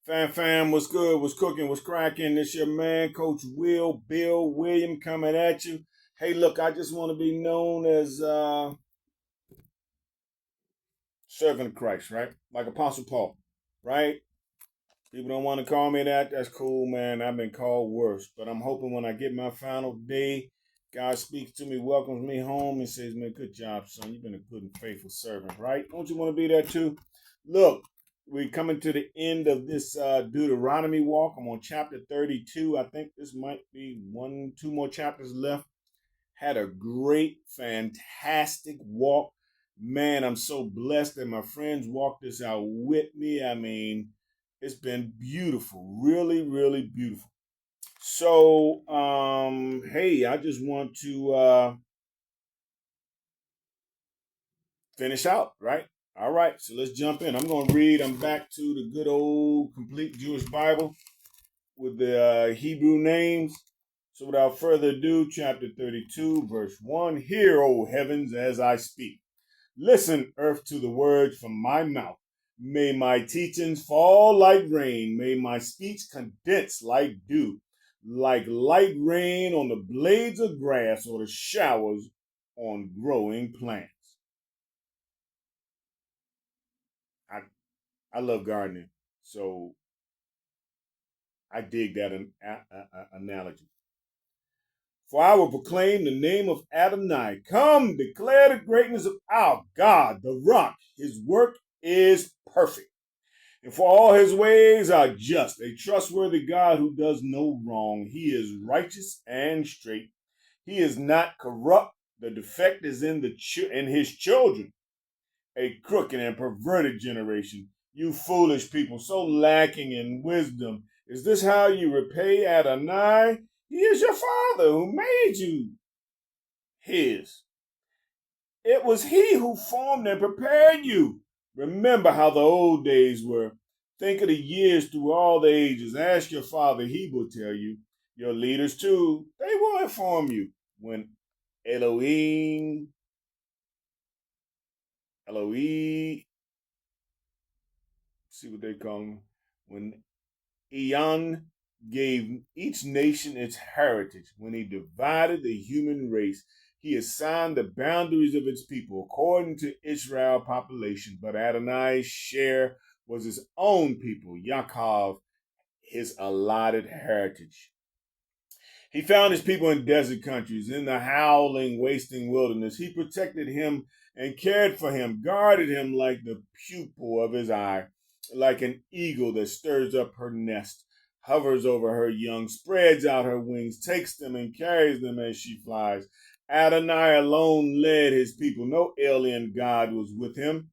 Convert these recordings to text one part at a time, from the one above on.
Fam, what's good? What's cooking? What's cracking? This your man, Coach Bill William, coming at you. Hey, look, I just want to be known as servant of Christ, right? Like Apostle Paul, right? People don't want to call me that. That's cool, man. I've been called worse, but I'm hoping when I get my final day, God speaks to me, welcomes me home, and says, "Man, good job, son. You've been a good and faithful servant, right? Don't you want to be that too?" Look, we're coming to the end of this Deuteronomy walk. I'm on chapter 32. I think this might be two more chapters left. Had a great, fantastic walk. Man, I'm so blessed that my friends walked this out with me. I mean, it's been beautiful, really, really beautiful. So, hey, I just want to finish out, right? All right, so let's jump in. I'm going to read. I'm back to the good old complete Jewish Bible with the Hebrew names. So without further ado, chapter 32, verse 1. Hear, O heavens, as I speak. Listen, earth, to the words from my mouth. May my teachings fall like rain. May my speech condense like dew, like light rain on the blades of grass or the showers on growing plants. I love gardening, so I dig that analogy. For I will proclaim the name of Adonai. Come, declare the greatness of our God, the rock. His work is perfect. And for all his ways are just, a trustworthy God who does no wrong. He is righteous and straight. He is not corrupt. The defect is in his children, a crooked and perverted generation. You foolish people, so lacking in wisdom. Is this how you repay Adonai? He is your father who made you his. It was he who formed and prepared you. Remember how the old days were. Think of the years through all the ages. Ask your father, he will tell you. Your leaders too, they will inform you. When Elohim, see what they call him. When Eon gave each nation its heritage, when he divided the human race, he assigned the boundaries of its people according to Israel's population. But Adonai's share was his own people, Yaakov, his allotted heritage. He found his people in desert countries, in the howling, wasting wilderness. He protected him and cared for him, guarded him like the pupil of his eye, like an eagle that stirs up her nest, hovers over her young, spreads out her wings, takes them and carries them as she flies. Adonai alone led his people. No alien god was with him.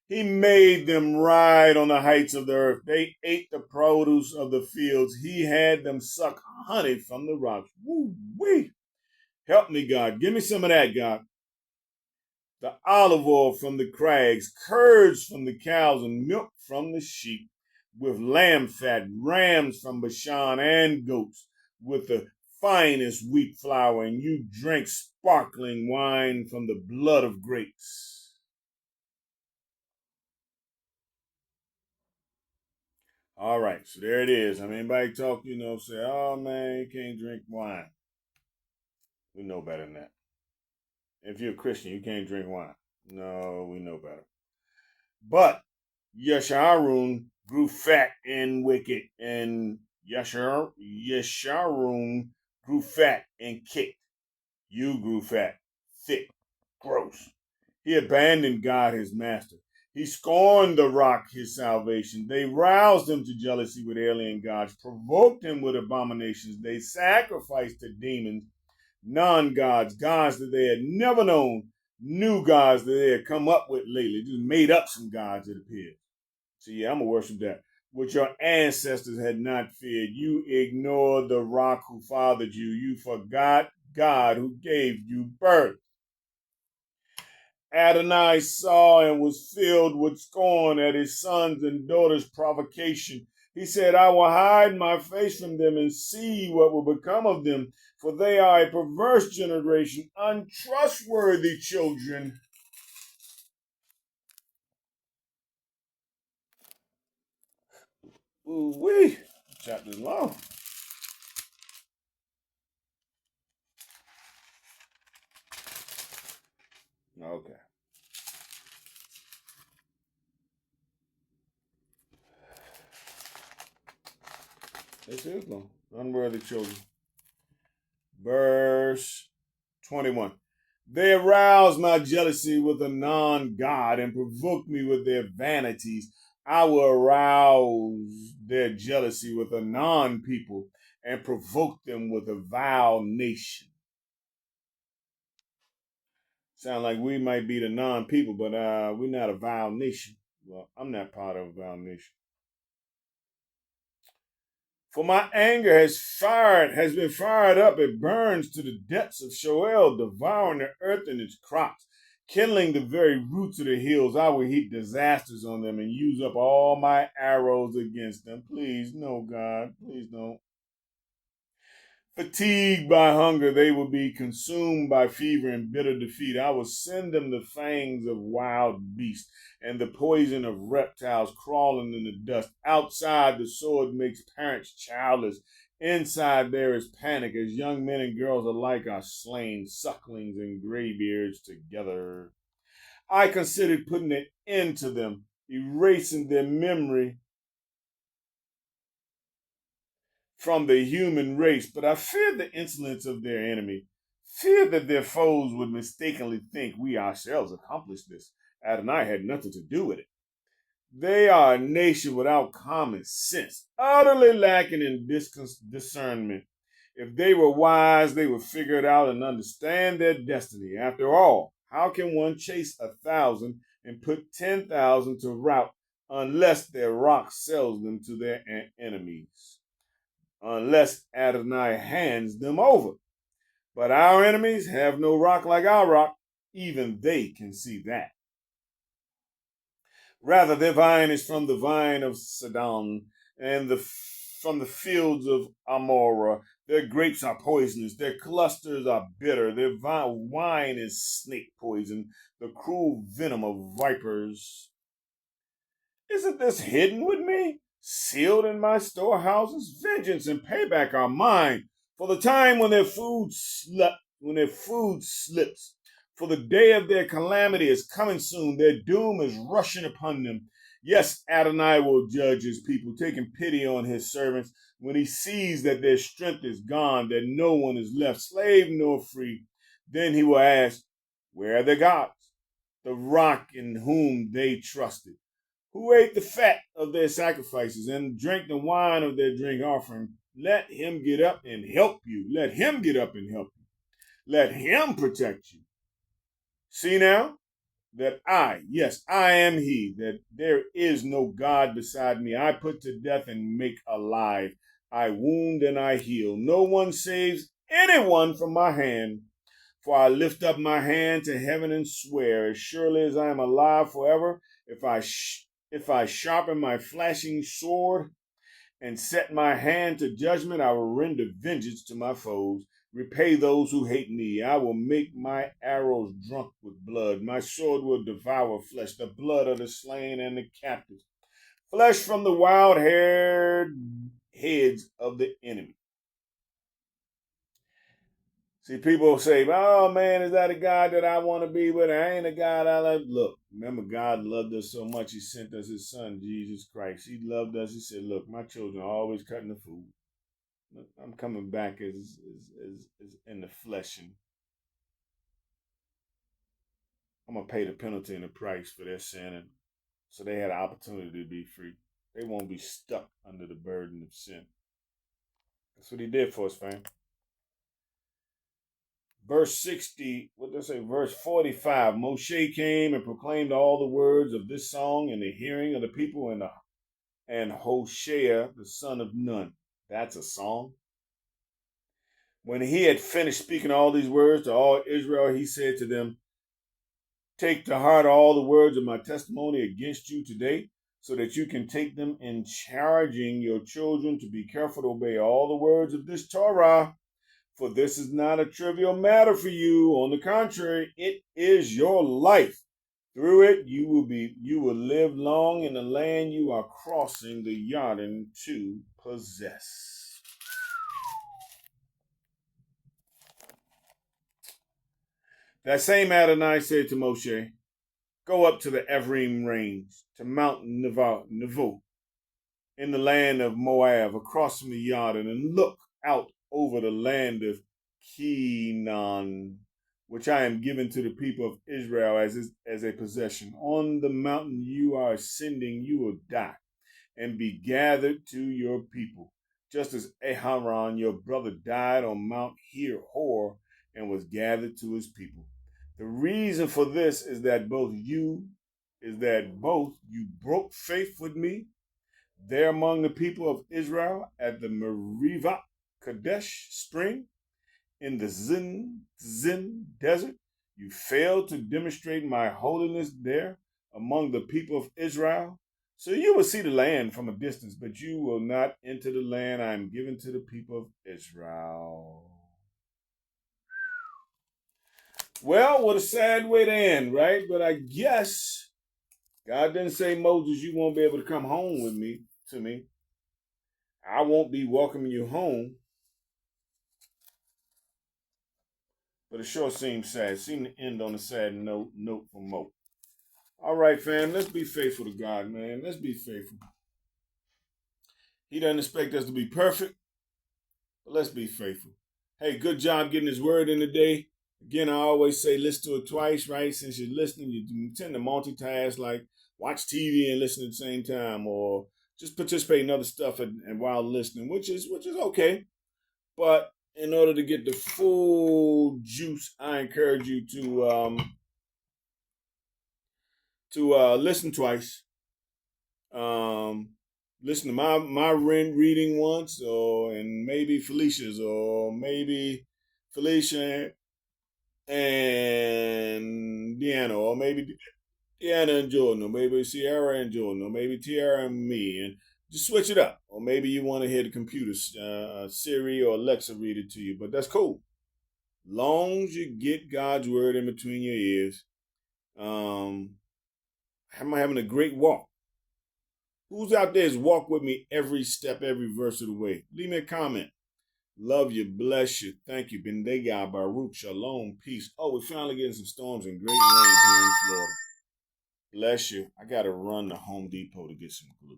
He made them ride on the heights of the earth. They ate the produce of the fields. He had them suck honey from the rocks. Woo-wee. Help me, God. Give me some of that, God. The olive oil from the crags, curds from the cows, and milk from the sheep, with lamb fat, rams from Bashan, and goats, with the finest wheat flour, and you drank sparkling wine from the blood of grapes. All right, so there it is. I mean, anybody talk, say, "Oh man, you can't drink wine." We know better than that. If you're a Christian, you can't drink wine. No, we know better. But Yesharun grew fat and wicked, and Yesharun grew fat and kicked. You grew fat, thick, gross. He abandoned God, his master. He scorned the rock, his salvation. They roused him to jealousy with alien gods, provoked him with abominations. They sacrificed to demons, non gods, gods that they had never known, new gods that they had come up with lately, just made up some gods, it appears. So, yeah, I'm going to worship that. Which your ancestors had not feared. You ignored the rock who fathered you. You forgot God who gave you birth. Adonai saw and was filled with scorn at his sons and daughters' provocation. He said, I will hide my face from them and see what will become of them, for they are a perverse generation, untrustworthy children. Ooh-wee. Chapter's long. Okay. This is long. Unworthy children. Verse 21. They arouse my jealousy with a non-God and provoke me with their vanities. I will arouse their jealousy with a non-people and provoke them with a vile nation. Sound like we might be the non-people, but we're not a vile nation. Well, I'm not part of a vile nation. For my anger has been fired up. It burns to the depths of Sheol, devouring the earth and its crops, kindling the very roots of the hills. I will heap disasters on them and use up all my arrows against them. Please, no, God, please don't. Fatigued by hunger, they will be consumed by fever and bitter defeat. I will send them the fangs of wild beasts and the poison of reptiles crawling in the dust. Outside, the sword makes parents childless. Inside, there is panic as young men and girls alike are slain, sucklings and graybeards together. I considered putting an end to them, erasing their memory from the human race, but I feared the insolence of their enemy, feared that their foes would mistakenly think we ourselves accomplished this. Adonai had nothing to do with it. They are a nation without common sense, utterly lacking in discernment. If they were wise, they would figure it out and understand their destiny. After all, how can one chase 1,000 and put 10,000 to rout unless their rock sells them to their enemies? Unless Adonai hands them over. But our enemies have no rock like our rock. Even they can see that. Rather, their vine is from the vine of Sidon and from the fields of Amorah. Their grapes are poisonous. Their clusters are bitter. Their wine is snake poison, the cruel venom of vipers. Isn't this hidden with me? Sealed in my storehouses? Vengeance and payback are mine. For the time when when their food slips. For the day of their calamity is coming soon. Their doom is rushing upon them. Yes, Adonai will judge his people, taking pity on his servants when he sees that their strength is gone, that no one is left, slave nor free. Then he will ask, where are their gods? The rock in whom they trusted, who ate the fat of their sacrifices and drank the wine of their drink offering. Let him get up and help you. Let him get up and help you. Let him protect you. See now that yes, I am he, that there is no God beside me. I put to death and make alive. I wound and I heal. No one saves anyone from my hand. For I lift up my hand to heaven and swear, as surely as I am alive forever, if I sharpen my flashing sword and set my hand to judgment, I will render vengeance to my foes, repay those who hate me. I will make my arrows drunk with blood. My sword will devour flesh, the blood of the slain and the captives, flesh from the wild-haired heads of the enemy. See, people say, oh man, is that a God that I want to be with? I ain't a God I love. Look, remember, God loved us so much, he sent us his son, Jesus Christ. He loved us. He said, look, my children are always cutting the food. Look, I'm coming back as in the flesh, and I'm going to pay the penalty and the price for their sin. And so they had an opportunity to be free. They won't be stuck under the burden of sin. That's what he did for us, fam. Verse 60, what does it say? Verse 45, Moshe came and proclaimed all the words of this song in the hearing of the people, and Hoshea, the son of Nun. That's a song. When he had finished speaking all these words to all Israel, he said to them, take to heart all the words of my testimony against you today, so that you can take them in charging your children to be careful to obey all the words of this Torah. For this is not a trivial matter for you. On the contrary, it is your life. Through it, you will live long in the land you are crossing the Jordan to possess. That same Adonai said to Moshe, "Go up to the Ephraim range, to Mount Nevo, in the land of Moab, across from the Jordan, and look out over the land of Canaan, which I am giving to the people of Israel as a possession. On the mountain you are ascending, you will die and be gathered to your people, just as Aharon, your brother, died on Mount Hor and was gathered to his people. The reason for this is that both you broke faith with me there among the people of Israel at the Merivah Kadesh spring in the Zin desert. You failed to demonstrate my holiness there among the people of Israel. So you will see the land from a distance, but you will not enter the land I am giving to the people of Israel." Well, what a sad way to end, right? But I guess God didn't say, "Moses, you won't be able to come home with me to me. I won't be welcoming you home." But it sure seems sad. It seemed to end on a sad note for Mo. All right, fam, let's be faithful to God, man. Let's be faithful. He doesn't expect us to be perfect, but let's be faithful. Hey, good job getting his word in today. Again, I always say listen to it twice, right? Since you're listening, you tend to multitask, like watch TV and listen at the same time, or just participate in other stuff and while listening, which is okay. But in order to get the full juice, I encourage you to listen twice. Listen to my reading once, and maybe Felicia's, or maybe Felicia and Deanna, or maybe Deanna and Jordan, or maybe Sierra and Jordan, or maybe Tiara and me, and just switch it up. Or maybe you want to hear the computer, Siri or Alexa read it to you, but that's cool. Long as you get God's word in between your ears. I'm having a great walk. Who's out there is walk with me every step, every verse of the way? Leave me a comment. Love you, bless you, thank you. Bendega, Baruch, Shalom, peace. Oh, we're finally getting some storms and great rain here in Florida. Bless you. I got to run to Home Depot to get some glue.